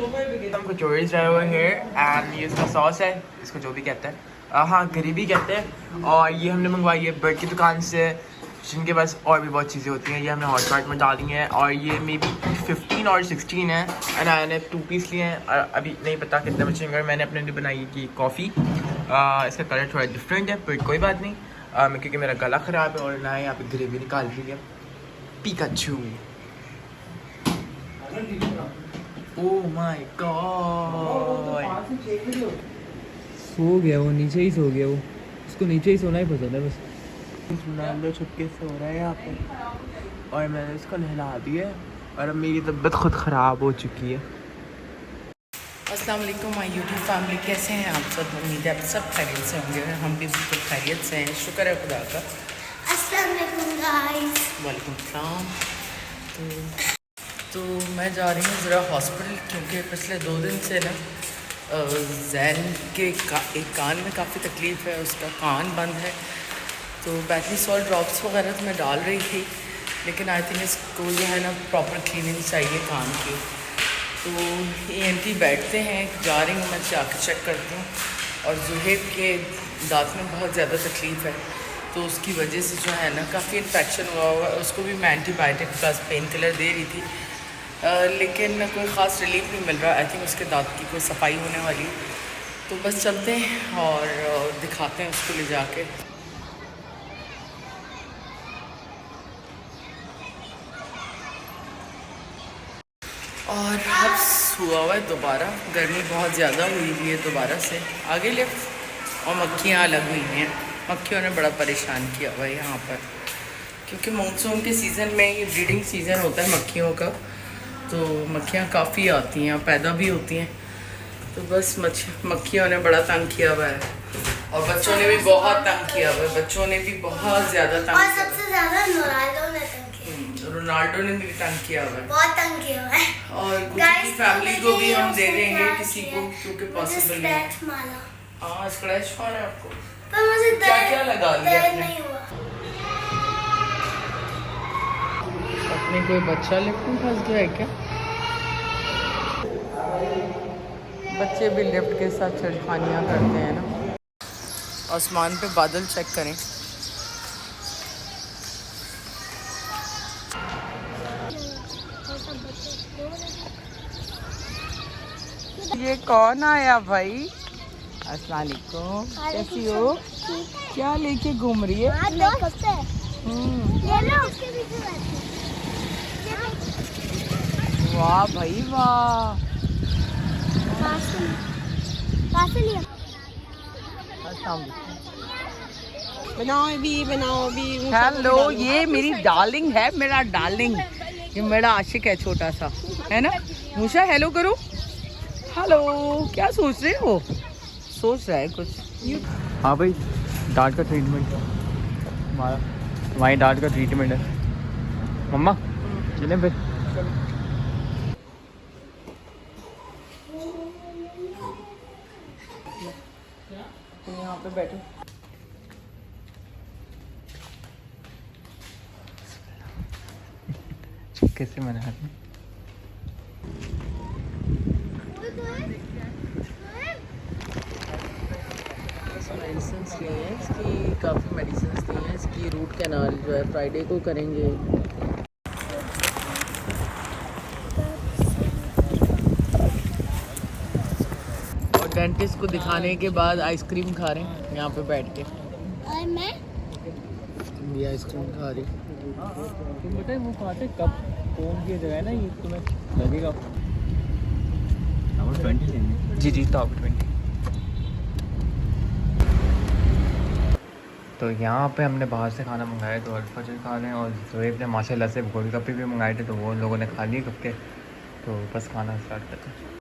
हम कचौरीज रहे हुए हैं एंड ये इसका सॉस है, इसको जो भी कहते हैं, हाँ ग्रेवी कहते हैं। और ये हमने मंगवाई है ब्रेड की दुकान से, जिनके पास और भी बहुत चीज़ें होती हैं। ये हमने हॉट पॉट में डाली हैं और ये मे बी 15 और 16 है एंड मैंने 2 पीस लिए हैं और अभी नहीं पता कितने बचेंगे। मैंने अपने लिए बनाई की कॉफ़ी, इसका कलर थोड़ा डिफरेंट है पर कोई बात नहीं, क्योंकि मेरा गला ख़राब है और ना यहाँ पे ग्रेवी निकाल रही है पिकाचू। ओह माय गॉड, सो गया वो, नीचे ही सो गया वो, उसको नीचे ही सोना ही पसंद है बस। रोनाल्डो छुपके सो रहा है यहाँ पे और मैंने इसको नहला दिया और अब मेरी तबीयत खुद ख़राब हो चुकी है। अस्सलाम वालेकुम माय यूट्यूब फैमिली, कैसे हैं आप सब? उम्मीद है आप सब खैरियत से होंगे। हम भी बिल्कुल खैरियत से हैं, शुक्र है खुदा का। अस्सलाम वालेकुम गाइस। वालेकुम सलाम। तो मैं जा रही हूँ ज़रा हॉस्पिटल, क्योंकि पिछले 2 दिन से ना जैन के एक कान में काफ़ी तकलीफ़ है, उसका कान बंद है। तो बैटरीसोल ड्रॉप्स वगैरह तो मैं डाल रही थी, लेकिन आई थिंक इसको जो है ना प्रॉपर क्लीनिंग चाहिए कान की। तो ENT बैठते हैं, जा रही हूँ मैं, जाकर चेक करती हूँ। और जुहेब के दांत में बहुत ज़्यादा तकलीफ़ है, तो उसकी वजह से जो है ना काफ़ी इन्फेक्शन हुआ है। उसको भी मैं एंटीबायोटिक प्लस पेन किलर दे रही थी, लेकिन कोई ख़ास रिलीफ नहीं मिल रहा। आई थिंक उसके दांत की कोई सफाई होने वाली। तो बस चलते हैं और दिखाते हैं उसको ले जाके। और अब हुआ हुआ है दोबारा, गर्मी बहुत ज़्यादा हुई है दोबारा से आगे लिफ्ट, और मक्खियाँ अलग हुई हैं। मक्खियों ने बड़ा परेशान किया हुआ है यहाँ पर, क्योंकि मानसून के सीज़न में ये ब्रीडिंग सीज़न होता है मक्खियों का, तो मक्खियाँ काफ़ी आती हैं, पैदा भी होती हैं। तो बस मक्खियों ने बड़ा तंग किया हुआ है और बच्चों ने भी बहुत तंग किया हुआ है, बच्चों ने भी बहुत ज़्यादा तंग और किया। सबसे ज़्यादा रोनाल्डो ने तंग किया, रोनाल्डो ने भी तंग किया हुआ है, बहुत तंग किया हुआ है। और गुच्ची की फैमिली को भी हम दे देंगे किसी को, क्योंकि पॉसिबल नहीं है। हाँ स्क्रैच मारा है आपको, पर मुझे क्या क्या लगा लिया दर्द आपने? नहीं हुआ। अपने कोई बच्चा लिफ्ट में फंस गया है क्या? बच्चे भी लिफ्ट के साथ छेड़खानियाँ करते हैं ना। आसमान पे बादल चेक करें, ये कौन आया भाई? अस्सलाम वालेकुम, कैसी हो? क्या लेके घूम रही है? वाह भाई वाह। बनाओ भी। हेलो, ये मेरी डार्लिंग है, मेरा डार्लिंग, ये मेरा आशिक है छोटा सा, है ना? मूशा हेलो करो। हेलो, क्या सोच रहे हो? सोच रहा है कुछ। हाँ भाई, दांत का ट्रीटमेंट हमारा, हमारी दांत का ट्रीटमेंट है। मम्मा चलें फिर। तो यहाँ पे बैठो। कैसे मना है? मेडिसिन ली हैं इसकी, काफ़ी मेडिसिन ली हैं इसकी। रूट कैनाल जो है फ्राइडे को करेंगे। और डेंटिस्ट को दिखाने के बाद आइसक्रीम खा रहे हैं यहाँ पे बैठ के। और मैं ये आइसक्रीम खा रही। तुम बताए वो खाते कब कौन की जगह है ना, ये तुम्हें लगेगा 20 जी जी, टॉप 20। तो यहाँ पे हमने बाहर से खाना मंगाया, तो फजर खा रहे हैं और ज़ुहैब ने माशाल्लाह से गोलगप्पे भी मंगाए थे, तो वो लोगों ने खा लिए कब के। तो बस खाना स्टार्ट करते हैं।